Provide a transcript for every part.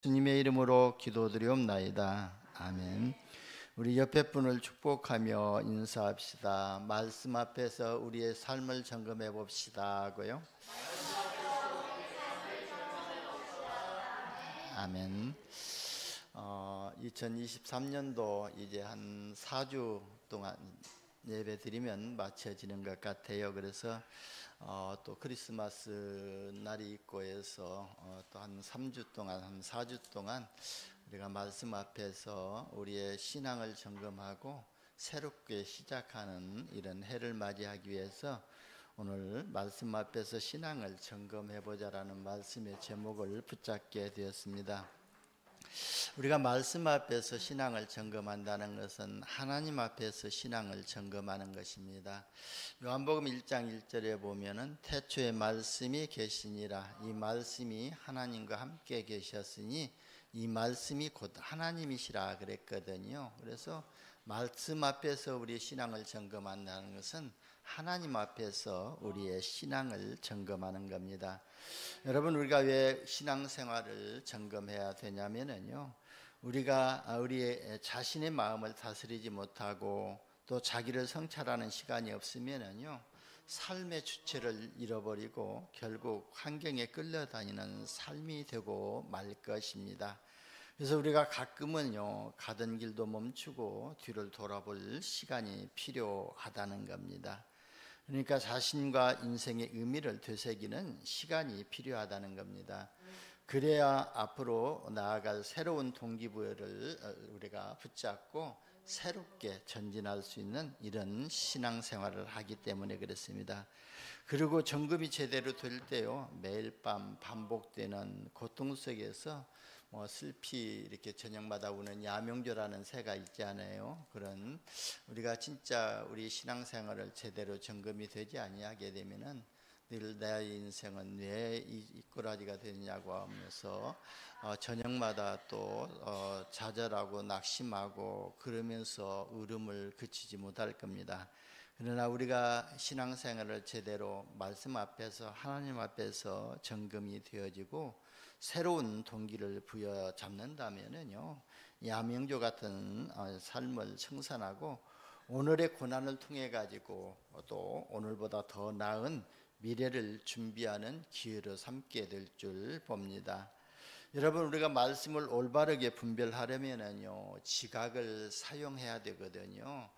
주님의 이름으로 기도드리옵나이다. 아멘. 우리 옆에 분을 축복하며 인사합시다. 말씀 앞에서 우리의 삶을 점검해 봅시다고요. 아멘. 2023년도 이제 한 4주 동안 예배 드리면 마쳐지는 것 같아요. 그래서 또 크리스마스 날이 있고 해서 또 한 3주 동안, 한 4주 동안 우리가 말씀 앞에서 우리의 신앙을 점검하고 새롭게 시작하는 이런 해를 맞이하기 위해서 오늘 말씀 앞에서 신앙을 점검해 보자라는 말씀의 제목을 붙잡게 되었습니다. 우리가 말씀 앞에서 신앙을 점검한다는 것은 하나님 앞에서 신앙을 점검하는 것입니다. 요한복음 1장 1절에 보면은 태초에 말씀이 계시니라. 이 말씀이 하나님과 함께 계셨으니 이 말씀이 곧 하나님이시라 그랬거든요. 그래서 말씀 앞에서 우리의 신앙을 점검한다는 것은 하나님 앞에서 우리의 신앙을 점검하는 겁니다. 여러분, 우리가 왜 신앙생활을 점검해야 되냐면요, 우리가 우리의 자신의 마음을 다스리지 못하고 또 자기를 성찰하는 시간이 없으면요, 삶의 주체를 잃어버리고 결국 환경에 끌려다니는 삶이 되고 말 것입니다. 그래서 우리가 가끔은요, 가던 길도 멈추고 뒤를 돌아볼 시간이 필요하다는 겁니다. 그러니까 자신과 인생의 의미를 되새기는 시간이 필요하다는 겁니다. 그래야 앞으로 나아갈 새로운 동기부여를 우리가 붙잡고 새롭게 전진할 수 있는 이런 신앙생활을 하기 때문에 그렇습니다. 그리고 점검이 제대로 될 때요, 매일 밤 반복되는 고통 속에서 슬피 이렇게 저녁마다 우는 야명조라는 새가 있잖아요. 그런 우리가 진짜 우리 신앙생활을 제대로 점검이 되지 아니하게 되면은 늘 내 인생은 왜 이 꼬라지가 되느냐고 하면서 저녁마다 또 좌절하고 낙심하고 그러면서 울음을 그치지 못할 겁니다. 그러나 우리가 신앙생활을 제대로 말씀 앞에서 하나님 앞에서 점검이 되어지고 새로운 동기를 부여잡는다면은요, 야명조 같은 삶을 청산하고 오늘의 고난을 통해 가지고 또 오늘보다 더 나은 미래를 준비하는 기회로 삼게 될 줄 봅니다. 여러분, 우리가 말씀을 올바르게 분별하려면요, 지각을 사용해야 되거든요.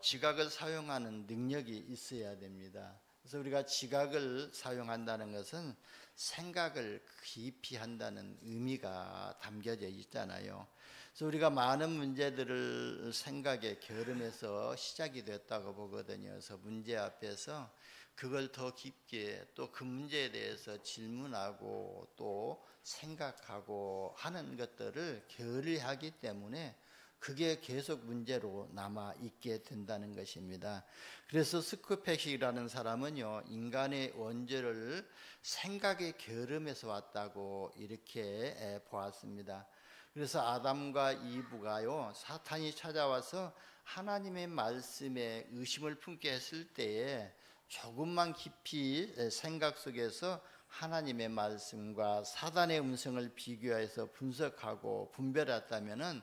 지각을 사용하는 능력이 있어야 됩니다. 그래서 우리가 지각을 사용한다는 것은 생각을 깊이 한다는 의미가 담겨져 있잖아요. 그래서 우리가 많은 문제들을 생각의 결함에서 시작이 됐다고 보거든요. 그래서 문제 앞에서 그걸 더 깊게 또 그 문제에 대해서 질문하고 또 생각하고 하는 것들을 게을리하기 때문에 그게 계속 문제로 남아 있게 된다는 것입니다. 그래서 스코펙이라는 사람은요, 인간의 원죄를 생각의 게으름에서 왔다고 이렇게 보았습니다. 그래서 아담과 이브가요, 사탄이 찾아와서 하나님의 말씀에 의심을 품게 했을 때에 조금만 깊이 생각 속에서 하나님의 말씀과 사단의 음성을 비교해서 분석하고 분별했다면은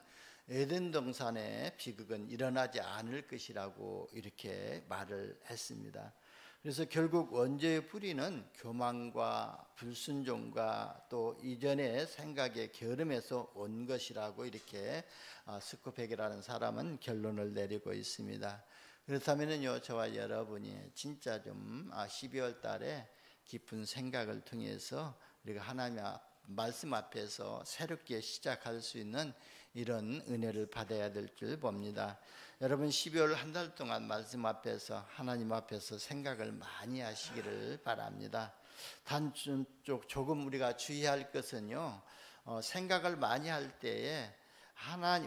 에덴 동산의 비극은 일어나지 않을 것이라고 이렇게 말을 했습니다. 그래서 결국 원죄의 뿌리는 교만과 불순종과 또 이전의 생각의 게으름에서 온 것이라고 이렇게 스코펙이라는 사람은 결론을 내리고 있습니다. 그렇다면요, 저와 여러분이 진짜 좀 12월 달에 깊은 생각을 통해서 우리가 하나님 말씀 앞에서 새롭게 시작할 수 있는 이런 은혜를 받아야 될 줄 봅니다. 여러분, 12월 한 달 동안 말씀 앞에서 하나님 앞에서 생각을 많이 하시기를 바랍니다. 단 조금 우리가 주의할 것은요, 생각을 많이 할 때에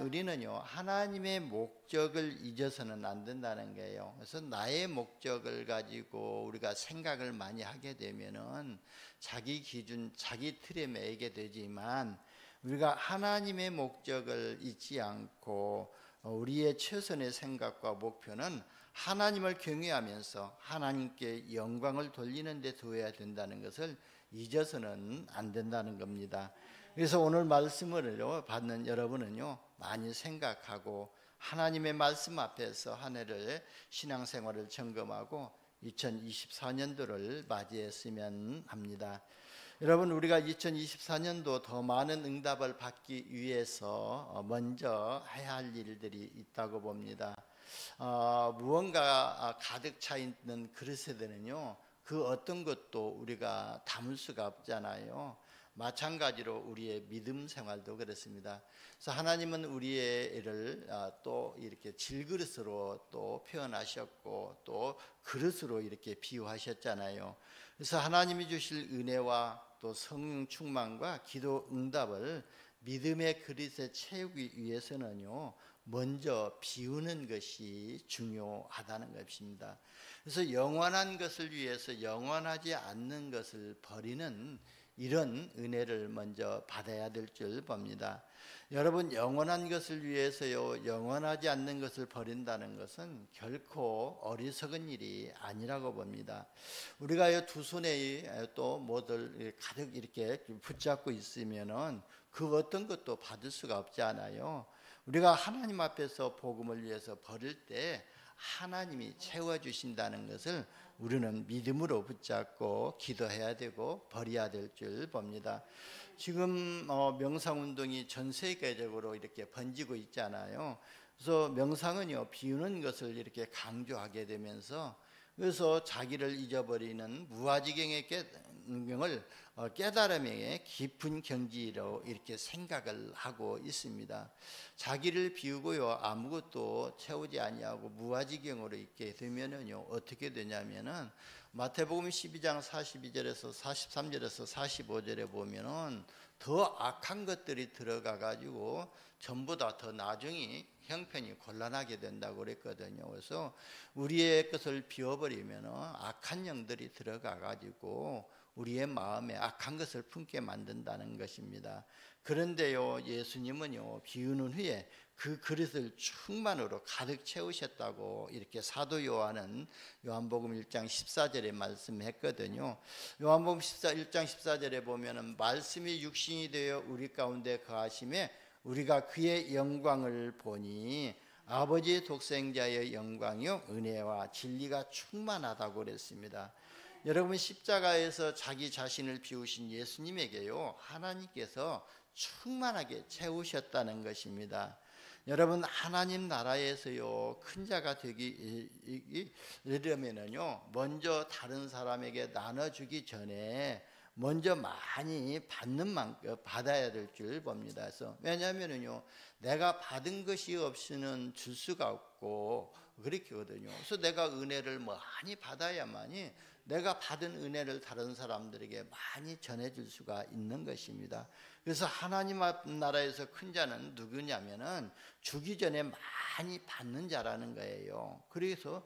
우리는요, 하나님의 목적을 잊어서는 안 된다는 거예요. 그래서 나의 목적을 가지고 우리가 생각을 많이 하게 되면은 자기 기준, 자기 틀에 매이게 되지만 우리가 하나님의 목적을 잊지 않고 우리의 최선의 생각과 목표는 하나님을 경외하면서 하나님께 영광을 돌리는 데 두어야 된다는 것을 잊어서는 안 된다는 겁니다. 그래서 오늘 말씀을 받는 여러분은요, 많이 생각하고 하나님의 말씀 앞에서 한 해를 신앙생활을 점검하고 2024년도를 맞이했으면 합니다. 여러분, 우리가 2024년도 더 많은 응답을 받기 위해서 먼저 해야 할 일들이 있다고 봅니다. 무언가 가득 차 있는 그릇에는요, 그 어떤 것도 우리가 담을 수가 없잖아요. 마찬가지로 우리의 믿음 생활도 그렇습니다. 그래서 하나님은 우리의 애를 또 이렇게 질그릇으로 또 표현하셨고 또 그릇으로 이렇게 비유하셨잖아요. 그래서 하나님이 주실 은혜와 또 성령 충만과 기도 응답을 믿음의 그릇에 채우기 위해서는요, 먼저 비우는 것이 중요하다는 것입니다. 그래서 영원한 것을 위해서 영원하지 않는 것을 버리는 이런 은혜를 먼저 받아야 될 줄 봅니다. 여러분, 영원한 것을 위해서요, 영원하지 않는 것을 버린다는 것은 결코 어리석은 일이 아니라고 봅니다. 우리가 두 손에 또 뭐들 가득 이렇게 붙잡고 있으면은 그 어떤 것도 받을 수가 없지 않아요. 우리가 하나님 앞에서 복음을 위해서 버릴 때 하나님이 채워주신다는 것을 우리는 믿음으로 붙잡고 기도해야 되고 버려야 될 줄 봅니다. 지금 명상운동이 전 세계적으로 이렇게 번지고 있잖아요. 그래서 명상은요, 비우는 것을 이렇게 강조하게 되면서 그래서 자기를 잊어버리는 무아지경의 깨달음의 깊은 경지로 이렇게 생각을 하고 있습니다. 자기를 비우고요, 아무것도 채우지 아니하고 무아지경으로 있게 되면은요, 어떻게 되냐면은 마태복음 12장 42절에서 43절에서 45절에 보면은 더 악한 것들이 들어가 가지고 전부 다 더 나중에 형편이 곤란하게 된다고 그랬거든요. 그래서 우리의 것을 비워버리면 악한 영들이 들어가 가지고 우리의 마음에 악한 것을 품게 만든다는 것입니다. 그런데요, 예수님은요, 비우는 후에 그 그릇을 충만으로 가득 채우셨다고 이렇게 사도 요한은 요한복음 1장 14절에 말씀했거든요. 요한복음 1장 14절에 보면은 말씀이 육신이 되어 우리 가운데 거하심에 우리가 그의 영광을 보니 아버지의 독생자의 영광이요 은혜와 진리가 충만하다고 그랬습니다. 여러분, 십자가에서 자기 자신을 비우신 예수님에게요, 하나님께서 충만하게 채우셨다는 것입니다. 여러분, 하나님 나라에서요, 큰 자가 되려면은요, 먼저 다른 사람에게 나눠주기 전에 먼저 많이 받는 만큼 받아야 될 줄 봅니다. 그래서 왜냐하면은요, 내가 받은 것이 없이는 줄 수가 없고 그렇거든요. 그래서 내가 은혜를 많이 받아야만이 내가 받은 은혜를 다른 사람들에게 많이 전해줄 수가 있는 것입니다. 그래서 하나님 나라에서 큰 자는 누구냐면은 주기 전에 많이 받는 자라는 거예요. 그래서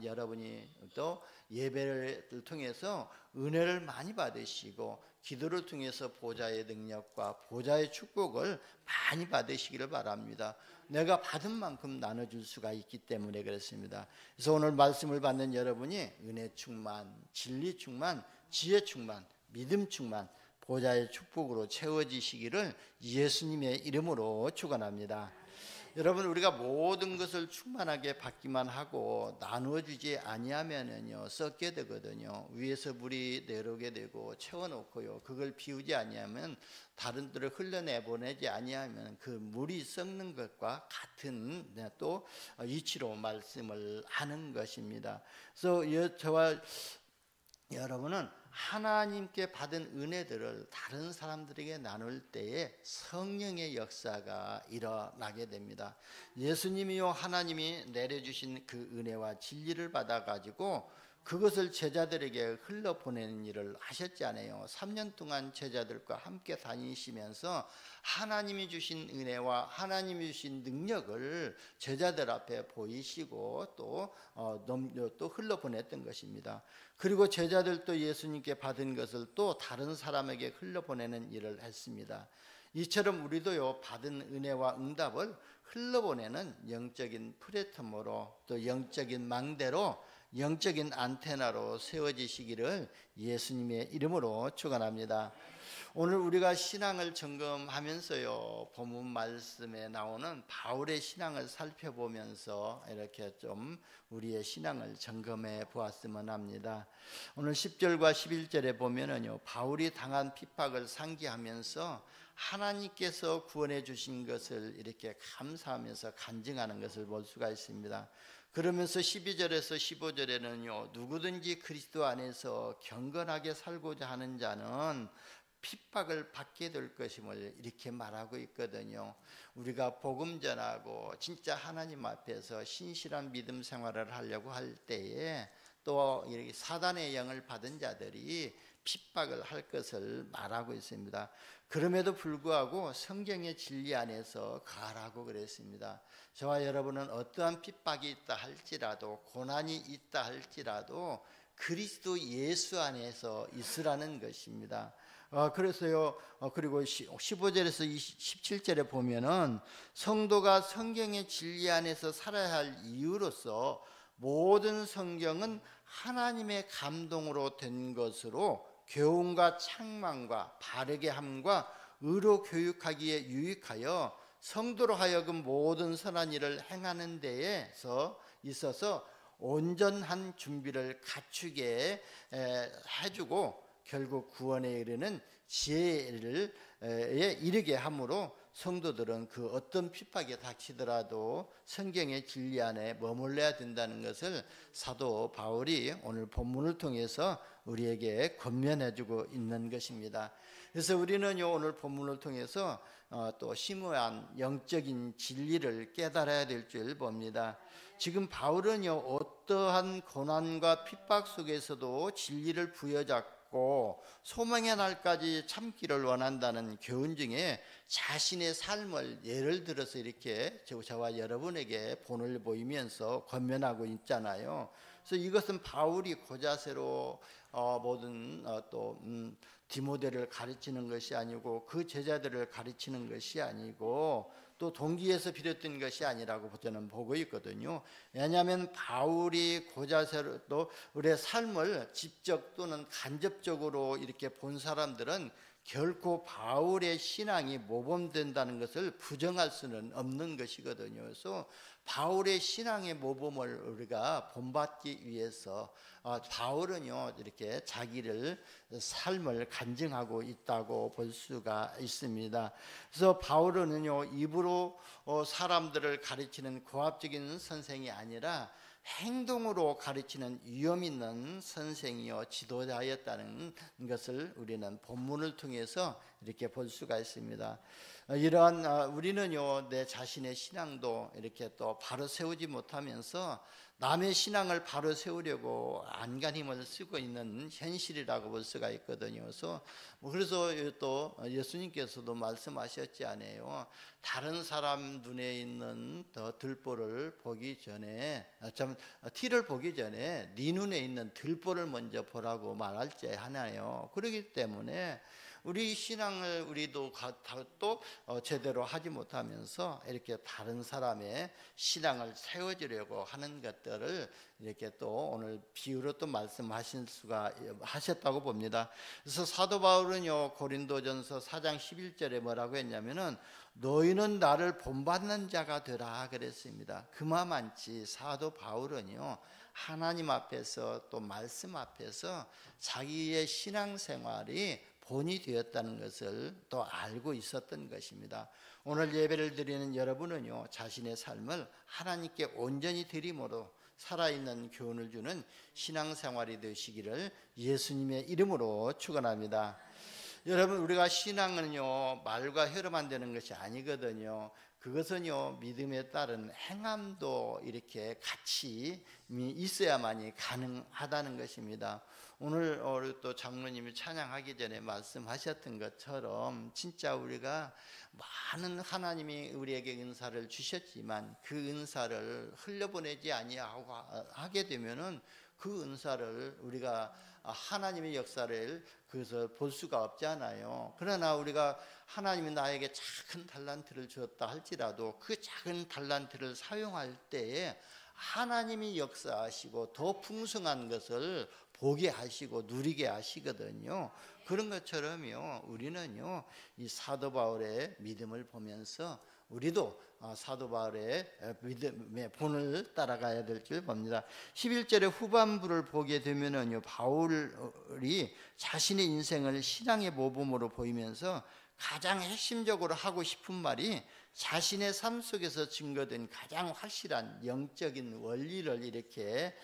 여러분이 또 예배를 통해서 은혜를 많이 받으시고 기도를 통해서 보좌의 능력과 보좌의 축복을 많이 받으시기를 바랍니다. 내가 받은 만큼 나눠줄 수가 있기 때문에 그렇습니다. 그래서 오늘 말씀을 받는 여러분이 은혜 충만, 진리 충만, 지혜 충만, 믿음 충만, 보좌의 축복으로 채워지시기를 예수님의 이름으로 축원합니다. 여러분, 우리가 모든 것을 충만하게 받기만 하고 나누어 주지 아니하면은요, 썩게 되거든요. 위에서 물이 내려오게 되고 채워놓고요, 그걸 비우지 아니하면 다른 데로 흘러내 보내지 아니하면 그 물이 썩는 것과 같은 또 이치로 말씀을 하는 것입니다. 그래서 저와 여러분은 하나님께 받은 은혜들을 다른 사람들에게 나눌 때에 성령의 역사가 일어나게 됩니다. 예수님이요, 하나님이 내려주신 그 은혜와 진리를 받아가지고 그것을 제자들에게 흘러보내는 일을 하셨잖아요. 3년 동안 제자들과 함께 다니시면서 하나님이 주신 은혜와 하나님이 주신 능력을 제자들 앞에 보이시고 또 흘러보냈던 것입니다. 그리고 제자들도 예수님께 받은 것을 또 다른 사람에게 흘러보내는 일을 했습니다. 이처럼 우리도요, 받은 은혜와 응답을 흘러보내는 영적인 플랫폼으로 또 영적인 망대로 영적인 안테나로 세워지시기를 예수님의 이름으로 축원합니다. 오늘 우리가 신앙을 점검하면서요, 본문 말씀에 나오는 바울의 신앙을 살펴보면서 이렇게 좀 우리의 신앙을 점검해 보았으면 합니다. 오늘 10절과 11절에 보면은요, 바울이 당한 핍박을 상기하면서 하나님께서 구원해 주신 것을 이렇게 감사하면서 간증하는 것을 볼 수가 있습니다. 그러면서 12절에서 15절에는요, 누구든지 그리스도 안에서 경건하게 살고자 하는 자는 핍박을 받게 될 것임을 이렇게 말하고 있거든요. 우리가 복음 전하고 진짜 하나님 앞에서 신실한 믿음 생활을 하려고 할 때에 또 이렇게 사단의 영을 받은 자들이 핍박을 할 것을 말하고 있습니다. 그럼에도 불구하고 성경의 진리 안에서 가라고 그랬습니다. 저와 여러분은 어떠한 핍박이 있다 할지라도, 고난이 있다 할지라도 그리스도 예수 안에서 있으라는 것입니다. 그래서요, 그리고 15절에서 17절에 보면은 성도가 성경의 진리 안에서 살아야 할 이유로서 모든 성경은 하나님의 감동으로 된 것으로 교훈과 책망과 바르게 함과 의로 교육하기에 유익하여 성도로 하여금 모든 선한 일을 행하는 데에 있어서 온전한 준비를 갖추게 해주고 결국 구원에 이르는 지혜를 이르게 함으로 성도들은 그 어떤 핍박에 닥치더라도 성경의 진리 안에 머물러야 된다는 것을 사도 바울이 오늘 본문을 통해서 우리에게 권면해주고 있는 것입니다. 그래서 우리는요, 오늘 본문을 통해서 또 심오한 영적인 진리를 깨달아야 될 줄 봅니다. 지금 바울은요, 어떠한 고난과 핍박 속에서도 진리를 부여잡고 소망의 날까지 참기를 원한다는 교훈 중에 자신의 삶을 예를 들어서 이렇게 저와 여러분에게 본을 보이면서 권면하고 있잖아요. 그래서 이것은 바울이 고자세로 모든 디모데를 가르치는 것이 아니고 그 제자들을 가르치는 것이 아니고 또 동기에서 비롯된 것이 아니라고 저는 보고 있거든요. 왜냐하면 바울이 고자세로 또 우리의 삶을 직접 또는 간접적으로 이렇게 본 사람들은 결코 바울의 신앙이 모범된다는 것을 부정할 수는 없는 것이거든요. 그래서 바울의 신앙의 모범을 우리가 본받기 위해서 바울은요, 이렇게 자기를 삶을 간증하고 있다고 볼 수가 있습니다. 그래서 바울은요, 입으로 사람들을 가르치는 고압적인 선생이 아니라 행동으로 가르치는 위험 있는 선생이요 지도자였다는 것을 우리는 본문을 통해서 이렇게 볼 수가 있습니다. 이러한 우리는요, 내 자신의 신앙도 이렇게 또 바로 세우지 못하면서 남의 신앙을 바로 세우려고 안간힘을 쓰고 있는 현실이라고 볼 수가 있거든요. 그래서 또 예수님께서도 말씀하셨지 않아요? 다른 사람 눈에 있는 들보를 보기 전에 티를 보기 전에 네 눈에 있는 들보를 먼저 보라고 말할지 하나요? 그렇기 때문에 우리 신앙을 우리도 또 제대로 하지 못하면서 이렇게 다른 사람의 신앙을 세워주려고 하는 것들을 이렇게 또 오늘 비유로 또 하셨다고 봅니다. 그래서 사도 바울은요, 고린도전서 4장 11절에 뭐라고 했냐면은 너희는 나를 본받는 자가 되라 그랬습니다. 그만치 사도 바울은요, 하나님 앞에서 또 말씀 앞에서 자기의 신앙생활이 본이 되었다는 것을 또 알고 있었던 것입니다. 오늘 예배를 드리는 여러분은요, 자신의 삶을 하나님께 온전히 드림으로 살아있는 교훈을 주는 신앙생활이 되시기를 예수님의 이름으로 축원합니다. 여러분, 우리가 신앙은요, 말과 혀로만 되는 것이 아니거든요. 그것은요, 믿음에 따른 행함도 이렇게 같이 있어야만이 가능하다는 것입니다. 오늘 또 장로님이 찬양하기 전에 말씀하셨던 것처럼 진짜 우리가 많은 하나님이 우리에게 은사를 주셨지만 그 은사를 흘려보내지 아니하고 하게 되면은 그 은사를 우리가 하나님의 역사를 그래서 볼 수가 없잖아요. 그러나 우리가 하나님이 나에게 작은 달란트를 주었다 할지라도 그 작은 달란트를 사용할 때에 하나님이 역사하시고 더 풍성한 것을 보게 하시고 누리게 하시거든요. 그런 것처럼요, 우리는요 이 사도 바울의 믿음을 보면서 우리도 사도 바울의 믿음의 본을 따라가야 될 줄 봅니다. 11절의 후반부를 보게 되면은요, 바울이 자신의 인생을 신앙의 모범으로 보이면서 가장 핵심적으로 하고 싶은 말이 자신의 삶 속에서 증거된 가장 확실한 영적인 원리를 이렇게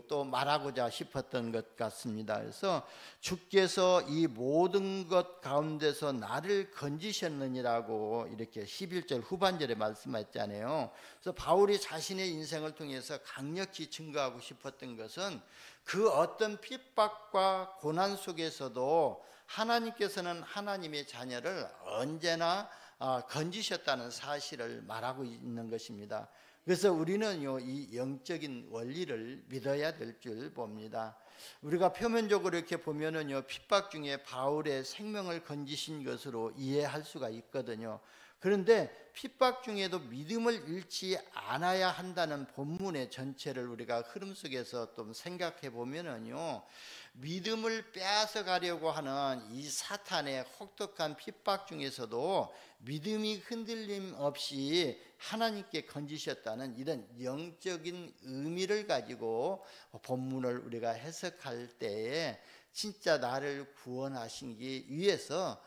또 말하고자 싶었던 것 같습니다. 그래서 주께서 이 모든 것 가운데서 나를 건지셨느니라고 이렇게 11절 후반절에 말씀했잖아요. 그래서 바울이 자신의 인생을 통해서 강력히 증거하고 싶었던 것은 그 어떤 핍박과 고난 속에서도 하나님께서는 하나님의 자녀를 언제나 건지셨다는 사실을 말하고 있는 것입니다. 그래서 우리는요 이 영적인 원리를 믿어야 될 줄 봅니다. 우리가 표면적으로 이렇게 보면은요 핍박 중에 바울의 생명을 건지신 것으로 이해할 수가 있거든요. 그런데 핍박 중에도 믿음을 잃지 않아야 한다는 본문의 전체를 우리가 흐름 속에서 좀 생각해 보면은요, 믿음을 빼앗아 가려고 하는 이 사탄의 혹독한 핍박 중에서도 믿음이 흔들림 없이 하나님께 건지셨다는 이런 영적인 의미를 가지고 본문을 우리가 해석할 때에 진짜 나를 구원하시기 위해서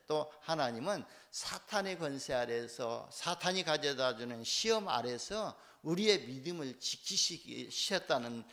또 하나님은 사탄의 권세 아래서 사탄이 가져다주는 시험 아래서 우리의 믿음을 지키시겠다는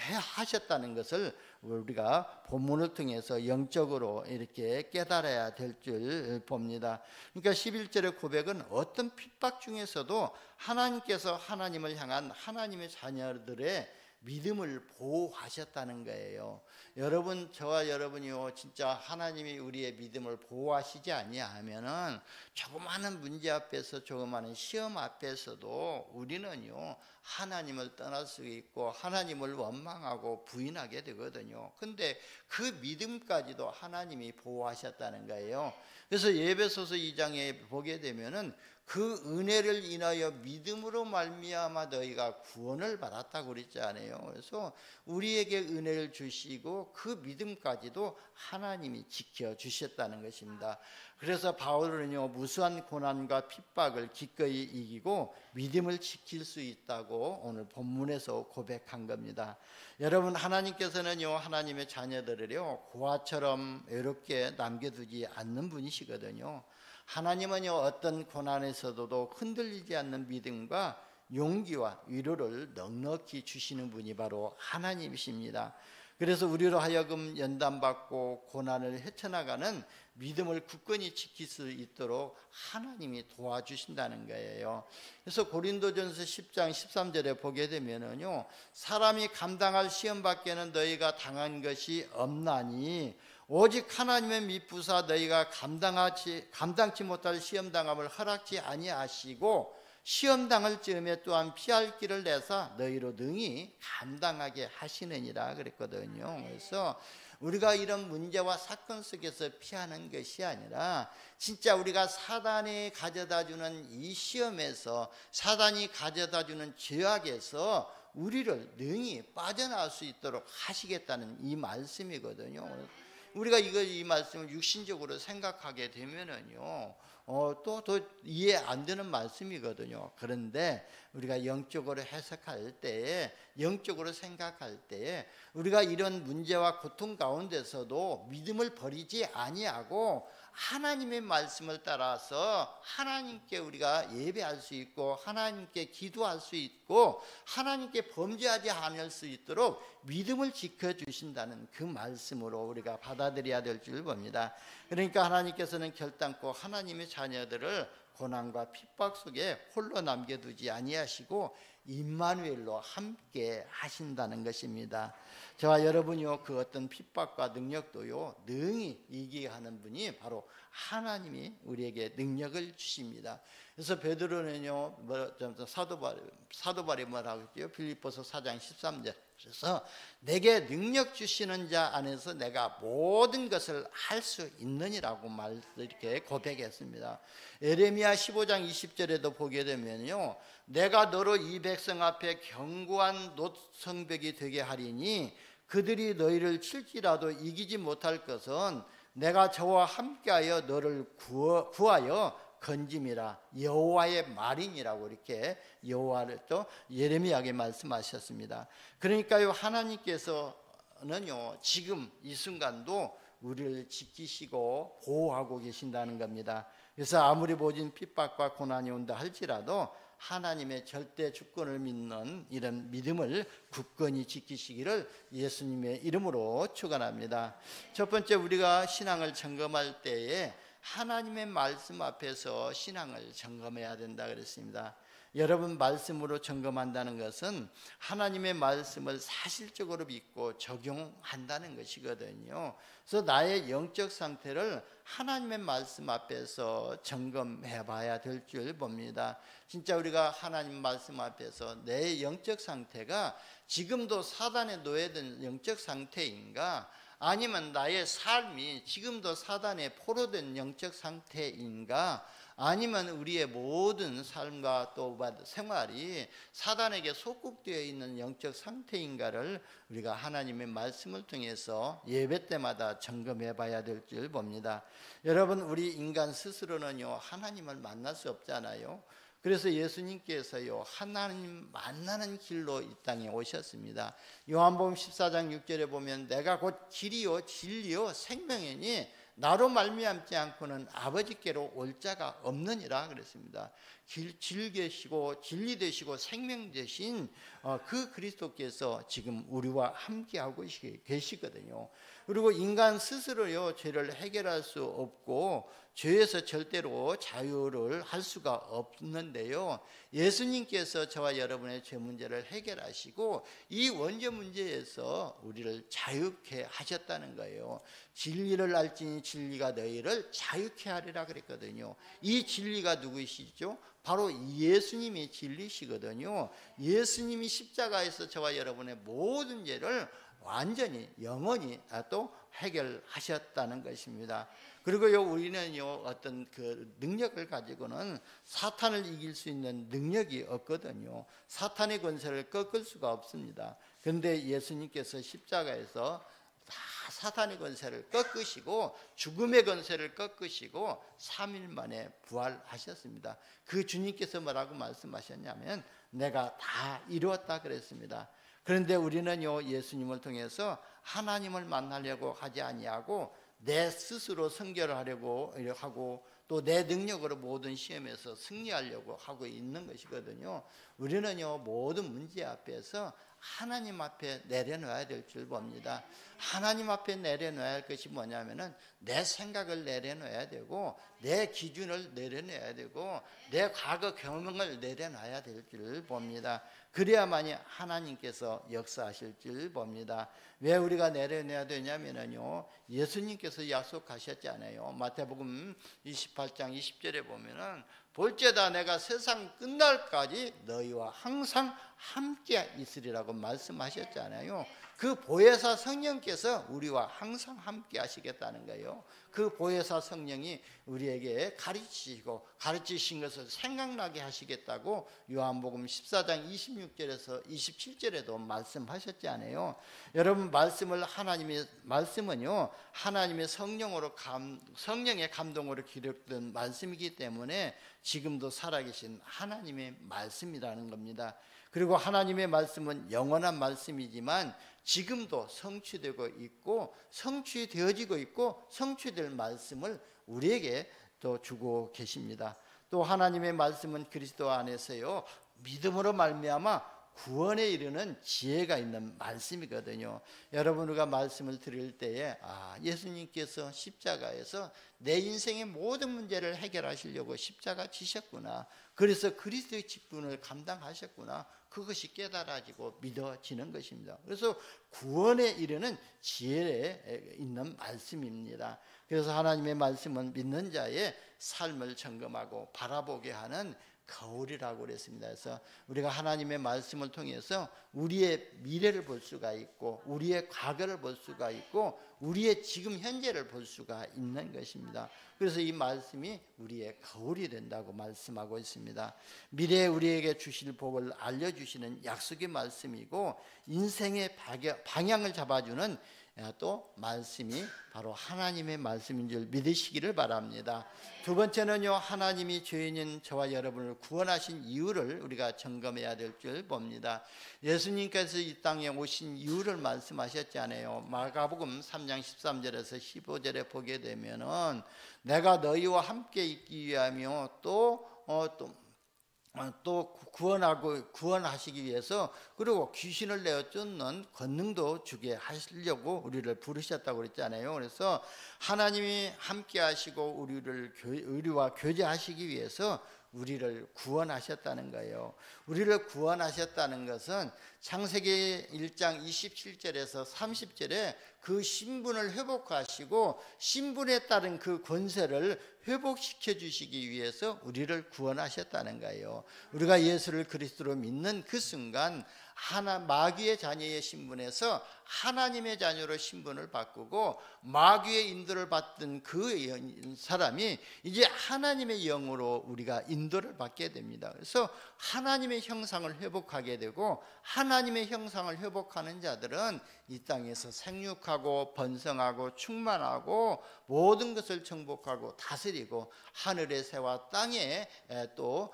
하셨다는 것을 우리가 본문을 통해서 영적으로 이렇게 깨달아야 될 줄 봅니다. 그러니까 11절의 고백은 어떤 핍박 중에서도 하나님께서 하나님을 향한 하나님의 자녀들의 믿음을 보호하셨다는 거예요. 여러분, 저와 여러분이요 진짜 하나님이 우리의 믿음을 보호하시지 아니하면은 조그마한 문제 앞에서 조그마한 시험 앞에서도 우리는요 하나님을 떠날 수 있고 하나님을 원망하고 부인하게 되거든요. 근데 그 믿음까지도 하나님이 보호하셨다는 거예요. 그래서 에베소서 2장에 보게 되면은 그 은혜를 인하여 믿음으로 말미암아 너희가 구원을 받았다고 그랬잖아요. 그래서 우리에게 은혜를 주시고 그 믿음까지도 하나님이 지켜주셨다는 것입니다. 그래서 바울은요 무수한 고난과 핍박을 기꺼이 이기고 믿음을 지킬 수 있다고 오늘 본문에서 고백한 겁니다. 여러분, 하나님께서는요 하나님의 자녀들을요 고아처럼 외롭게 남겨두지 않는 분이시거든요. 하나님은요 어떤 고난에서도 흔들리지 않는 믿음과 용기와 위로를 넉넉히 주시는 분이 바로 하나님이십니다. 그래서 우리로 하여금 연단받고 고난을 헤쳐나가는 믿음을 굳건히 지킬 수 있도록 하나님이 도와주신다는 거예요. 그래서 고린도전서 10장 13절에 보게 되면은요 사람이 감당할 시험 밖에는 너희가 당한 것이 없나니 오직 하나님의 미쁘사 너희가 감당치 못할 시험당함을 허락지 아니하시고 시험당할 즈음에 또한 피할 길을 내사 너희로 능히 감당하게 하시느니라 그랬거든요. 그래서 우리가 이런 문제와 사건 속에서 피하는 것이 아니라 진짜 우리가 사단이 가져다주는 이 시험에서 사단이 가져다주는 죄악에서 우리를 능히 빠져나올 수 있도록 하시겠다는 이 말씀이거든요. 우리가 이 말씀을 육신적으로 생각하게 되면은요, 또 이해 안 되는 말씀이거든요. 그런데 우리가 영적으로 해석할 때에, 영적으로 생각할 때에 우리가 이런 문제와 고통 가운데서도 믿음을 버리지 아니하고 하나님의 말씀을 따라서 하나님께 우리가 예배할 수 있고 하나님께 기도할 수 있고 하나님께 범죄하지 않을 수 있도록 믿음을 지켜주신다는 그 말씀으로 우리가 받아들여야 될 줄 봅니다. 그러니까 하나님께서는 결단코 하나님의 자녀들을 고난과 핍박 속에 홀로 남겨두지 아니하시고 임마누엘로 함께 하신다는 것입니다. 저와 여러분이요 그 어떤 핍박과 능력도요 능히 이기게 하는 분이 바로 하나님이 우리에게 능력을 주십니다. 그래서 베드로는요 사도바울이 뭐라고 했죠? 빌립보서 4장 13절. 그래서 내게 능력 주시는 자 안에서 내가 모든 것을 할 수 있느니라고 이렇게 고백했습니다. 에레미야 15장 20절에도 보게 되면요 내가 너로 이 백성 앞에 견고한 노성벽이 되게 하리니 그들이 너희를 칠지라도 이기지 못할 것은 내가 저와 함께하여 너를 구하여 건짐이라 여호와의 말이니라고 이렇게 여호와를 또 예레미야에게 말씀하셨습니다. 그러니까요, 하나님께서는요 지금 이 순간도 우리를 지키시고 보호하고 계신다는 겁니다. 그래서 아무리 모진 핍박과 고난이 온다 할지라도 하나님의 절대 주권을 믿는 이런 믿음을 굳건히 지키시기를 예수님의 이름으로 축원합니다. 첫 번째, 우리가 신앙을 점검할 때에 하나님의 말씀 앞에서 신앙을 점검해야 된다 그랬습니다. 여러분, 말씀으로 점검한다는 것은 하나님의 말씀을 사실적으로 믿고 적용한다는 것이거든요. 그래서 나의 영적 상태를 하나님의 말씀 앞에서 점검해 봐야 될 줄 봅니다. 진짜 우리가 하나님 말씀 앞에서 내 영적 상태가 지금도 사단에 노예된 영적 상태인가, 아니면 나의 삶이 지금도 사단에 포로된 영적 상태인가, 아니면 우리의 모든 삶과 또 생활이 사단에게 속국되어 있는 영적 상태인가를 우리가 하나님의 말씀을 통해서 예배 때마다 점검해 봐야 될 줄 봅니다. 여러분, 우리 인간 스스로는요 하나님을 만날 수 없잖아요. 그래서 예수님께서요 하나님 만나는 길로 이 땅에 오셨습니다. 요한복음 14장 6절에 보면 내가 곧 길이요 진리요 생명이니 나로 말미암지 않고는 아버지께로 올 자가 없느니라 그랬습니다. 길 계시고 진리 되시고 생명 되신 그 그리스도께서 지금 우리와 함께하고 계시거든요. 그리고 인간 스스로요 죄를 해결할 수 없고 죄에서 절대로 자유를 할 수가 없는데요, 예수님께서 저와 여러분의 죄 문제를 해결하시고 이 원죄 문제에서 우리를 자유케 하셨다는 거예요. 진리를 알지니 진리가 너희를 자유케 하리라 그랬거든요. 이 진리가 누구이시죠? 바로 예수님이 진리시거든요. 예수님이 십자가에서 저와 여러분의 모든 죄를 완전히 영원히 또 해결하셨다는 것입니다. 그리고요 우리는요 어떤 그 능력을 가지고는 사탄을 이길 수 있는 능력이 없거든요. 사탄의 권세를 꺾을 수가 없습니다. 그런데 예수님께서 십자가에서 다 사탄의 권세를 꺾으시고 죽음의 권세를 꺾으시고 3일 만에 부활하셨습니다. 그 주님께서 뭐라고 말씀하셨냐면 내가 다 이루었다 그랬습니다. 그런데 우리는요 예수님을 통해서 하나님을 만나려고 하지 아니하고 내 스스로 성결을 하려고 하고 또 내 능력으로 모든 시험에서 승리하려고 하고 있는 것이거든요. 우리는요 모든 문제 앞에서 하나님 앞에 내려놔야 될 줄 봅니다. 하나님 앞에 내려놔야 할 것이 뭐냐면은 내 생각을 내려놔야 되고 내 기준을 내려놔야 되고 내 과거 경험을 내려놔야 될 줄 봅니다. 그래야만이 하나님께서 역사하실 줄 봅니다. 왜 우리가 내려놔야 되냐면요 예수님께서 약속하셨잖아요. 마태복음 28장 20절에 보면은 볼지어다 내가 세상 끝날까지 너희와 항상 함께 있으리라고 말씀하셨잖아요. 그 보혜사 성령께서 우리와 항상 함께 하시겠다는 거예요. 그 보혜사 성령이 우리에게 가르치신 것을 생각나게 하시겠다고 요한복음 14장 26절에서 27절에도 말씀하셨잖아요. 여러분, 말씀은요 하나님의 성령의 감동으로 기록된 말씀이기 때문에 지금도 살아계신 하나님의 말씀이라는 겁니다. 그리고 하나님의 말씀은 영원한 말씀이지만 지금도 성취되고 있고 성취되어지고 있고 성취될 말씀을 우리에게 또 주고 계십니다. 또 하나님의 말씀은 그리스도 안에서요 믿음으로 말미암아 구원에 이르는 지혜가 있는 말씀이거든요. 여러분, 우리가 말씀을 들을 때에 예수님께서 십자가에서 내 인생의 모든 문제를 해결하시려고 십자가 지셨구나, 그래서 그리스도의 직분을 감당하셨구나, 그것이 깨달아지고 믿어지는 것입니다. 그래서 구원에 이르는 지혜에 있는 말씀입니다. 그래서 하나님의 말씀은 믿는 자의 삶을 점검하고 바라보게 하는 거울이라고 그랬습니다. 그래서 우리가 하나님의 말씀을 통해서 우리의 미래를 볼 수가 있고 우리의 과거를 볼 수가 있고 우리의 지금 현재를 볼 수가 있는 것입니다. 그래서 이 말씀이 우리의 거울이 된다고 말씀하고 있습니다. 미래에 우리에게 주실 복을 알려주시는 약속의 말씀이고 인생의 방향을 잡아주는 또 말씀이 바로 하나님의 말씀인 줄 믿으시기를 바랍니다. 두 번째는요, 하나님이 죄인인 저와 여러분을 구원하신 이유를 우리가 점검해야 될 줄 봅니다. 예수님께서 이 땅에 오신 이유를 말씀하셨잖아요. 마가복음 3장 13절에서 15절에 보게 되면은 내가 너희와 함께 있기 위하며 또 구원하시기 위해서 그리고 귀신을 내어 쫓는 권능도 주게 하시려고 우리를 부르셨다고 그랬잖아요. 그래서 하나님이 함께 하시고 우리와 교제하시기 위해서 우리를 구원하셨다는 거예요. 우리를 구원하셨다는 것은 창세기 1장 27절에서 30절에 그 신분을 회복하시고 신분에 따른 그 권세를 회복시켜 주시기 위해서 우리를 구원하셨다는 거예요. 우리가 예수를 그리스도로 믿는 그 순간 마귀의 자녀의 신분에서 하나님의 자녀로 신분을 바꾸고 마귀의 인도를 받던 그 사람이 이제 하나님의 영으로 우리가 인도를 받게 됩니다. 그래서 하나님의 형상을 회복하게 되고 하나님의 형상을 회복하는 자들은 이 땅에서 생육하고 번성하고 충만하고 모든 것을 정복하고 다스리고 하늘의 새와 땅에 또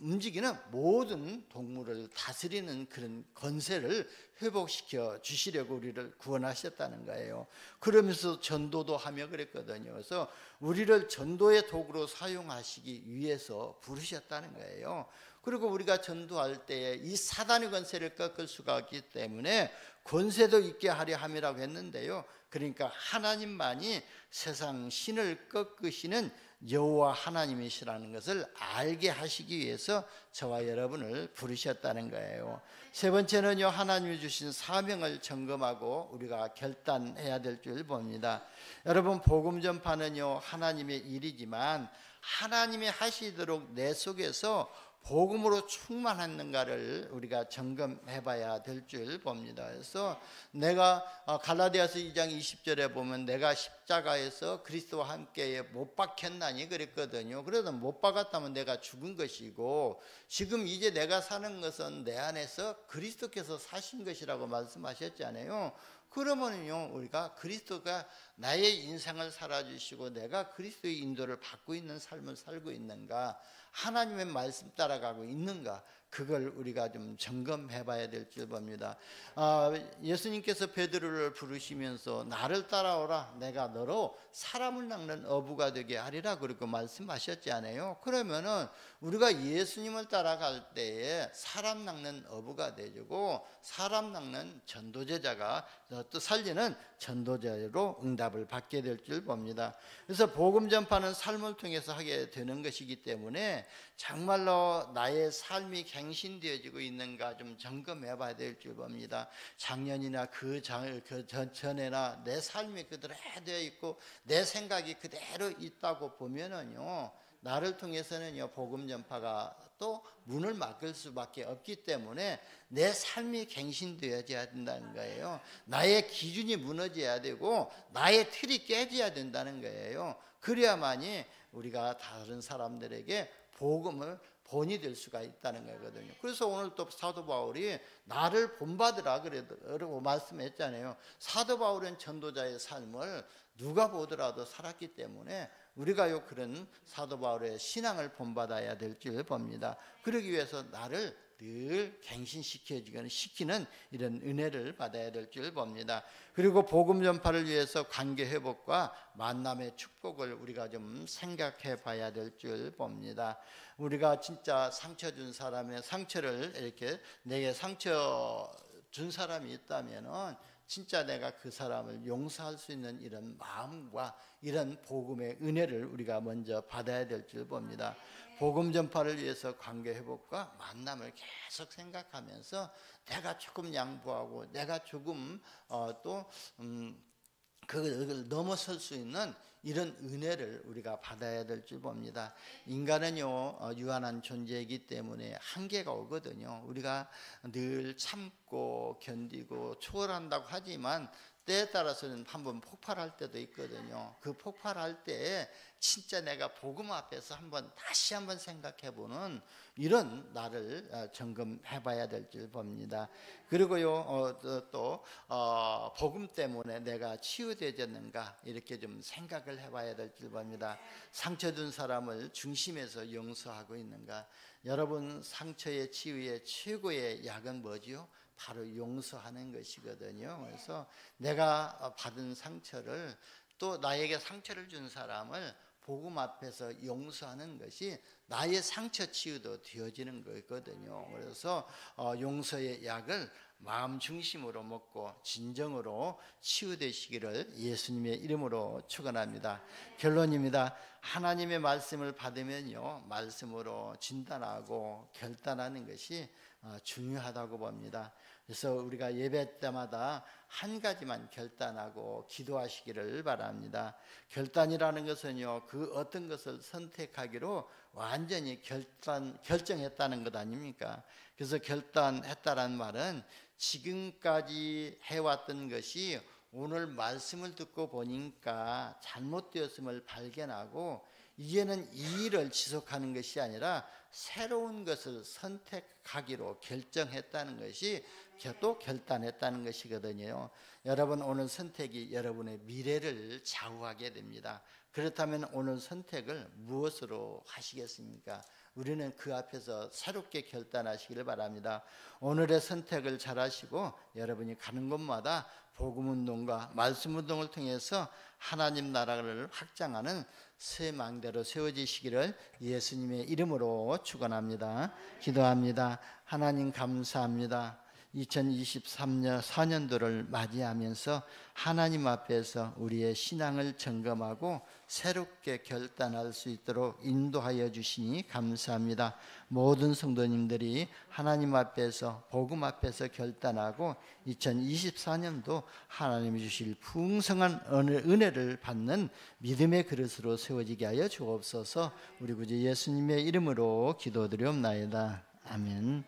움직이는 모든 동물을 다스리는 그런 권세를 회복시켜 주시려고 우리를 구원하셨다는 거예요. 그러면서 전도도 하며 그랬거든요. 그래서 우리를 전도의 도구로 사용하시기 위해서 부르셨다는 거예요. 그리고 우리가 전도할 때에 이 사단의 권세를 꺾을 수가 없기 때문에 권세도 있게 하려 함이라고 했는데요. 그러니까 하나님만이 세상 신을 꺾으시는 여호와 하나님이시라는 것을 알게 하시기 위해서 저와 여러분을 부르셨다는 거예요. 세 번째는요, 하나님이 주신 사명을 점검하고 우리가 결단해야 될 줄 봅니다. 여러분, 복음 전파는요 하나님의 일이지만 하나님이 하시도록 내 속에서 복음으로 충만했는가를 우리가 점검해 봐야 될 줄 봅니다. 그래서 내가 갈라디아서 2장 20절에 보면 내가 십자가에서 그리스도와 함께 못 박혔나니 그랬거든요. 그래도 못 박았다면 내가 죽은 것이고 지금 이제 내가 사는 것은 내 안에서 그리스도께서 사신 것이라고 말씀하셨잖아요. 그러면요 우리가 그리스도가 나의 인생을 살아주시고 내가 그리스도의 인도를 받고 있는 삶을 살고 있는가, 하나님의 말씀 따라가고 있는가, 그걸 우리가 좀 점검해 봐야 될 줄 봅니다. 예수님께서 베드로를 부르시면서 나를 따라오라, 내가 너로 사람을 낚는 어부가 되게 하리라 그렇게 말씀하셨지 않아요? 그러면은 우리가 예수님을 따라갈 때에 사람 낚는 어부가 되고 사람 낚는 전도제자가 또 살리는 전도자로 응답을 받게 될 줄 봅니다. 그래서 복음 전파는 삶을 통해서 하게 되는 것이기 때문에 정말로 나의 삶이 갱신되어지고 있는가 좀 점검해 봐야 될 줄 봅니다. 작년이나 그 전에나 내 삶이 그대로 되어 있고 내 생각이 그대로 있다고 보면은요 나를 통해서는요 복음 전파가 또 문을 막을 수밖에 없기 때문에 내 삶이 갱신되어져야 된다는 거예요. 나의 기준이 무너져야 되고 나의 틀이 깨져야 된다는 거예요. 그래야만이 우리가 다른 사람들에게 복음을 본이 될 수가 있다는 거거든요. 그래서 오늘 또 사도 바울이 나를 본받으라 그러고 말씀했잖아요. 사도 바울은 전도자의 삶을 누가 보더라도 살았기 때문에 우리가 그런 사도 바울의 신앙을 본받아야 될 줄 봅니다. 그러기 위해서 나를 늘 갱신시키는 이런 은혜를 받아야 될 줄 봅니다. 그리고 복음 전파를 위해서 관계 회복과 만남의 축복을 우리가 좀 생각해 봐야 될 줄 봅니다. 우리가 진짜 상처 준 사람의 상처를 이렇게 내게 상처 준 사람이 있다면은 진짜 내가 그 사람을 용서할 수 있는 이런 마음과 이런 복음의 은혜를 우리가 먼저 받아야 될 줄 봅니다. 복음 전파를 위해서 관계 회복과 만남을 계속 생각하면서 내가 조금 양보하고 내가 조금 그걸 넘어설 수 있는 이런 은혜를 우리가 받아야 될 줄 봅니다. 인간은요 유한한 존재이기 때문에 한계가 오거든요. 우리가 늘 참고 견디고 초월한다고 하지만 때에 따라서는 한번 폭발할 때도 있거든요. 그 폭발할 때에 진짜 내가 복음 앞에서 다시 한번 생각해보는 이런 나를 점검해봐야 될 줄 봅니다. 그리고요 또 복음 때문에 내가 치유되었는가 이렇게 좀 생각을 해봐야 될 줄 봅니다. 상처 준 사람을 중심에서 용서하고 있는가. 여러분 상처의 치유의 최고의 약은 뭐지요? 바로 용서하는 것이거든요. 그래서 내가 받은 상처를 또 나에게 상처를 준 사람을 복음 앞에서 용서하는 것이 나의 상처 치유도 되어지는 거거든요. 그래서 용서의 약을 마음 중심으로 먹고 진정으로 치유되시기를 예수님의 이름으로 축원합니다. 결론입니다. 하나님의 말씀을 받으면요 말씀으로 진단하고 결단하는 것이 중요하다고 봅니다. 그래서 우리가 예배 때마다 한 가지만 결단하고 기도하시기를 바랍니다. 결단이라는 것은요 그 어떤 것을 선택하기로 완전히 결정했다는 것 아닙니까? 그래서 결단했다는 말은 지금까지 해왔던 것이 오늘 말씀을 듣고 보니까 잘못되었음을 발견하고 이제는 이 일을 지속하는 것이 아니라 새로운 것을 선택하기로 결정했다는 것이 또 결단했다는 것이거든요. 여러분 오늘 선택이 여러분의 미래를 좌우하게 됩니다. 그렇다면 오늘 선택을 무엇으로 하시겠습니까? 우리는 그 앞에서 새롭게 결단하시기를 바랍니다. 오늘의 선택을 잘 하시고 여러분이 가는 곳마다 복음운동과 말씀운동을 통해서 하나님 나라를 확장하는 새 망대로 세워지시기를 예수님의 이름으로 축원합니다. 기도합니다. 하나님 감사합니다. 2023년 4년도를 맞이하면서 하나님 앞에서 우리의 신앙을 점검하고 새롭게 결단할 수 있도록 인도하여 주시니 감사합니다. 모든 성도님들이 하나님 앞에서 복음 앞에서 결단하고 2024년도 하나님이 주실 풍성한 은혜를 받는 믿음의 그릇으로 세워지게 하여 주옵소서. 우리 구주 예수님의 이름으로 기도드리옵나이다. 아멘.